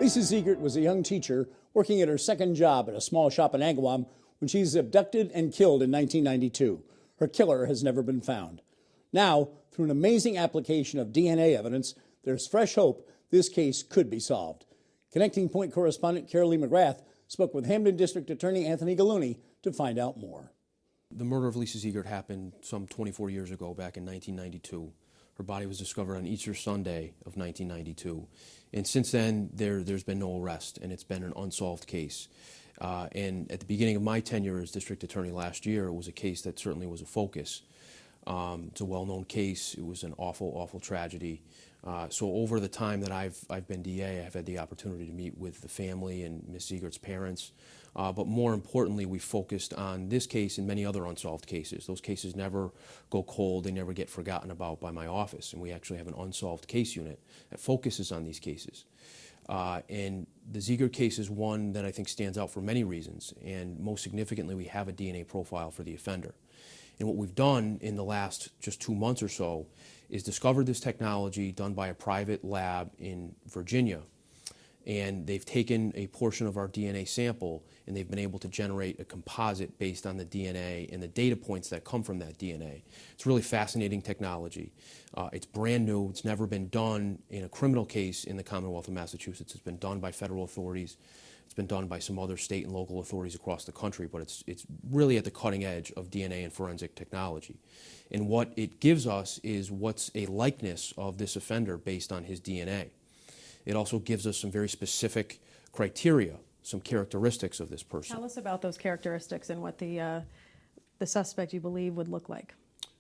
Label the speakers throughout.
Speaker 1: Lisa Ziegert was a young teacher working at her second job at a small shop in Agawam when she was abducted and killed in 1992. Her killer has never been found. Now, through an amazing application of DNA evidence, there's fresh hope this case could be solved. Connecting Point correspondent Carolee McGrath spoke with Hamden District Attorney Anthony Gallooni to find out more.
Speaker 2: The murder of Lisa Ziegert happened some 24 years ago, back in 1992. Her body was discovered on Easter Sunday of 1992. And since then, there's been no arrest, and it's been an unsolved case. And at the beginning of my tenure as district attorney last year, it was a case that certainly was a focus. It's a well-known case. It was an awful, awful tragedy. So over the time that I've been DA, I've had the opportunity to meet with the family and Ms. Ziegert's parents. But more importantly, we focused on this case and many other unsolved cases. Those cases never go cold. They never get forgotten about by my office. And we actually have an unsolved case unit that focuses on these cases. And the Ziegert case is one that I think stands out for many reasons. And most significantly, we have a DNA profile for the offender. And what we've done in the last just 2 months or so is discovered this technology done by a private lab in Virginia. And they've taken a portion of our DNA sample and they've been able to generate a composite based on the DNA and the data points that come from that DNA. It's really fascinating technology. It's brand new. It's never been done in a criminal case in the Commonwealth of Massachusetts. It's been done by federal authorities. It's been done by some other state and local authorities across the country, but it's really at the cutting edge of DNA and forensic technology. And what it gives us is what's a likeness of this offender based on his DNA. It also gives us some very specific criteria, some characteristics of this person.
Speaker 3: Tell us about those characteristics and what the suspect you believe would look like.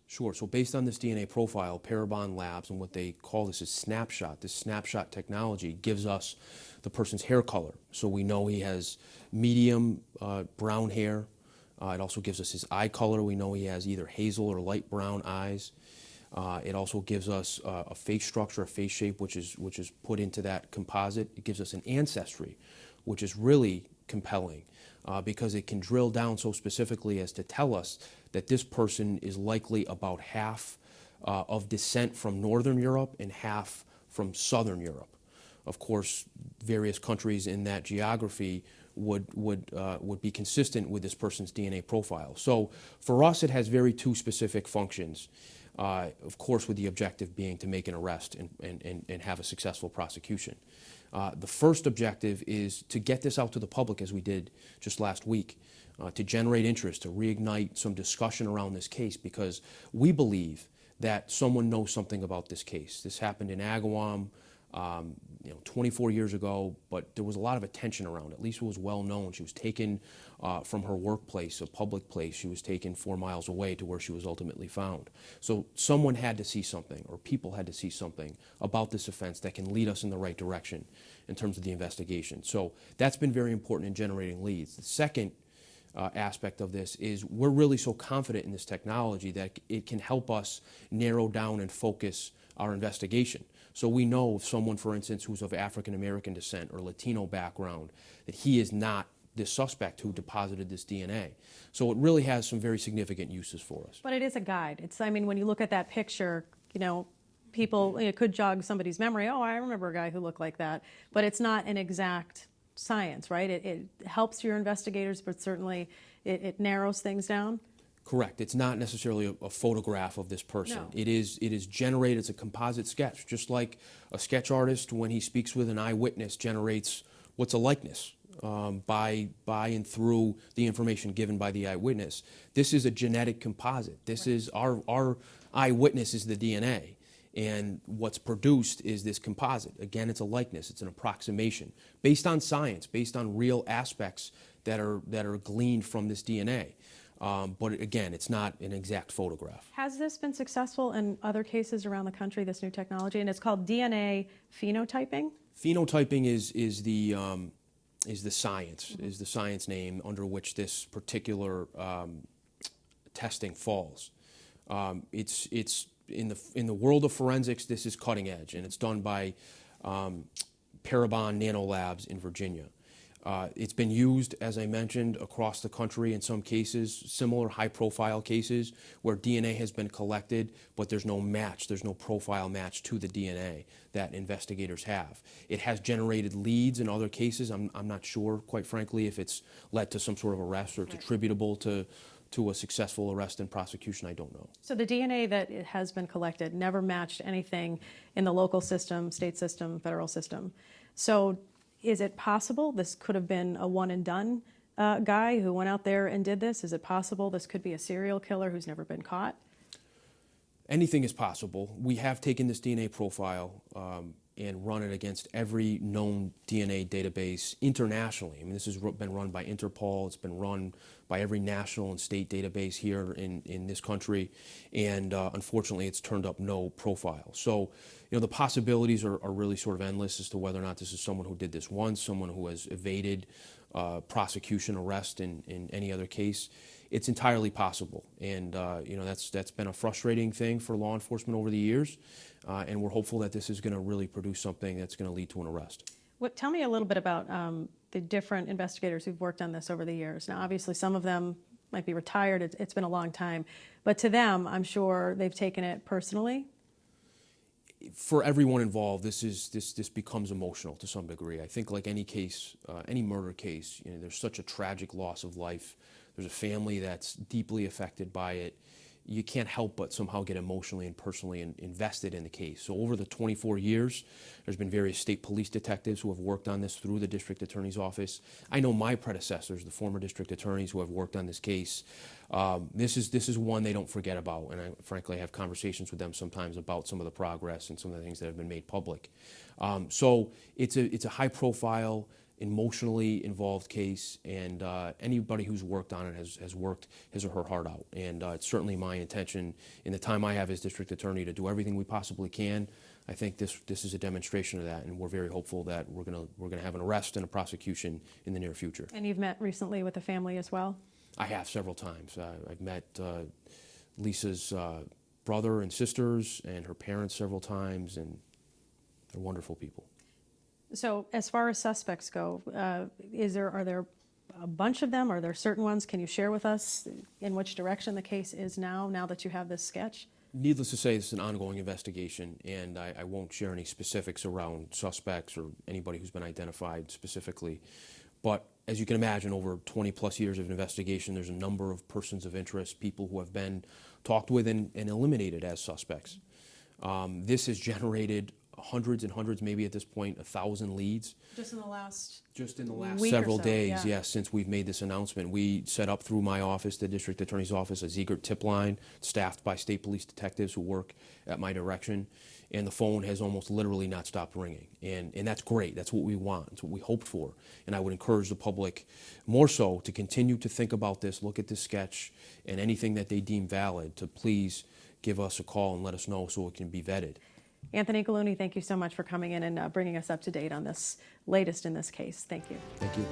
Speaker 2: Sure. So based on this DNA profile, Parabon Labs and what they call this snapshot technology gives us the person's hair color. So we know he has medium brown hair. It also gives us his eye color. We know he has either hazel or light brown eyes. It also gives us a face structure, a face shape, which is put into that composite. It gives us an ancestry, which is really compelling because it can drill down so specifically as to tell us that this person is likely about half of descent from Northern Europe and half from Southern Europe. Of course, various countries in that geography would be consistent with this person's DNA profile. So for us, it has very two specific functions. Of course, with the objective being to make an arrest and have a successful prosecution. The first objective is to get this out to the public, as we did just last week, to generate interest, to reignite some discussion around this case, because we believe that someone knows something about this case. This happened in Agawam 24 years ago, but there was a lot of attention around it. At least it was well known. She was taken from her workplace, a public place. She was taken 4 miles away to where she was ultimately found. So someone had to see something, or people had to see something about this offense that can lead us in the right direction in terms of the investigation. So that's been very important in generating leads. The second aspect of this is we're really so confident in this technology that it can help us narrow down and focus our investigation. So we know if someone, for instance, who's of African American descent or Latino background, that he is not this suspect who deposited this DNA. So it really has some very significant uses for us.
Speaker 3: But it is a guide. I mean, when you look at that picture, people, it could jog somebody's memory. Oh, I remember a guy who looked like that. But it's not an exact science, right? It helps your investigators, but certainly it narrows things down.
Speaker 2: Correct. It's not necessarily a photograph of this person.
Speaker 3: No.
Speaker 2: It is generated as a composite sketch, just like a sketch artist, when he speaks with an eyewitness, generates what's a likeness by and through the information given by the eyewitness. This is a genetic composite. This is our eyewitness is the DNA, and what's produced is this composite. Again, it's a likeness. It's an approximation based on science, based on real aspects that are gleaned from this DNA. But again, it's not an exact photograph.
Speaker 3: Has this been successful in other cases around the country, this new technology? And it's called DNA phenotyping?
Speaker 2: Phenotyping is the science, is the science name under which this particular testing falls. It's in the world of forensics, this is cutting edge, and it's done by Parabon Nanolabs in Virginia. It's been used, as I mentioned, across the country in some cases, similar high-profile cases where DNA has been collected, but there's no match, there's no profile match to the DNA that investigators have. It has generated leads in other cases. I'm not sure, quite frankly, if it's led to some sort of arrest or it's attributable to a successful arrest and prosecution. I don't know.
Speaker 3: So the DNA that it has been collected never matched anything in the local system, state system, federal system. So is it possible this could have been a one and done guy who went out there and did this? Is it possible this could be a serial killer who's never been caught?
Speaker 2: Anything is possible. We have taken this DNA profile and run it against every known DNA database internationally. I mean, this has been run by Interpol. It's been run by every national and state database here in this country, and unfortunately, it's turned up no profile. So, you know, the possibilities are really sort of endless as to whether or not this is someone who did this once, someone who has evaded prosecution, arrest in any other case. It's entirely possible, and you know, that's been a frustrating thing for law enforcement over the years, and we're hopeful that this is going to really produce something that's going to lead to an arrest.
Speaker 3: Tell me a little bit about the different investigators who've worked on this over the years. Now, obviously, some of them might be retired. It's been a long time, but to them, I'm sure they've taken it personally.
Speaker 2: For everyone involved, this becomes emotional to some degree. I think, like any case, any murder case, you know, there's such a tragic loss of life. There's a family that's deeply affected by it. You can't help but somehow get emotionally and personally invested in the case. So over the 24 years, there's been various state police detectives who have worked on this through the district attorney's office. I know my predecessors, the former district attorneys who have worked on this case. This is one they don't forget about, and I frankly have conversations with them sometimes about some of the progress and some of the things that have been made public. So it's a high-profile, emotionally involved case, and anybody who's worked on it has worked his or her heart out. And it's certainly my intention, in the time I have as district attorney, to do everything we possibly can. I think this is a demonstration of that, and we're very hopeful that we're gonna have an arrest and a prosecution in the near future.
Speaker 3: And you've met recently with the family as well?
Speaker 2: I have several times. I've met Lisa's brother and sisters and her parents several times, and they're wonderful people.
Speaker 3: So as far as suspects go, are there a bunch of them? Are there certain ones? Can you share with us in which direction the case is now that you have this sketch?
Speaker 2: Needless to say, this is an ongoing investigation, and I won't share any specifics around suspects or anybody who's been identified specifically. But as you can imagine, over 20 plus years of investigation, there's a number of persons of interest, people who have been talked with and eliminated as suspects. This has generated hundreds and hundreds, maybe at this point 1,000 leads.
Speaker 3: Just in the last
Speaker 2: Week several days,
Speaker 3: yeah.
Speaker 2: yes, since we've made this announcement. We set up through my office, the district attorney's office, a Ziegert tip line staffed by state police detectives who work at my direction, and the phone has almost literally not stopped ringing. And that's great. That's what we want. That's what we hoped for. And I would encourage the public more so to continue to think about this, look at this sketch, and anything that they deem valid, to please give us a call and let us know so it can be vetted.
Speaker 3: Anthony Gallooni, thank you so much for coming in and bringing us up to date on this latest in this case. Thank you.
Speaker 2: Thank you.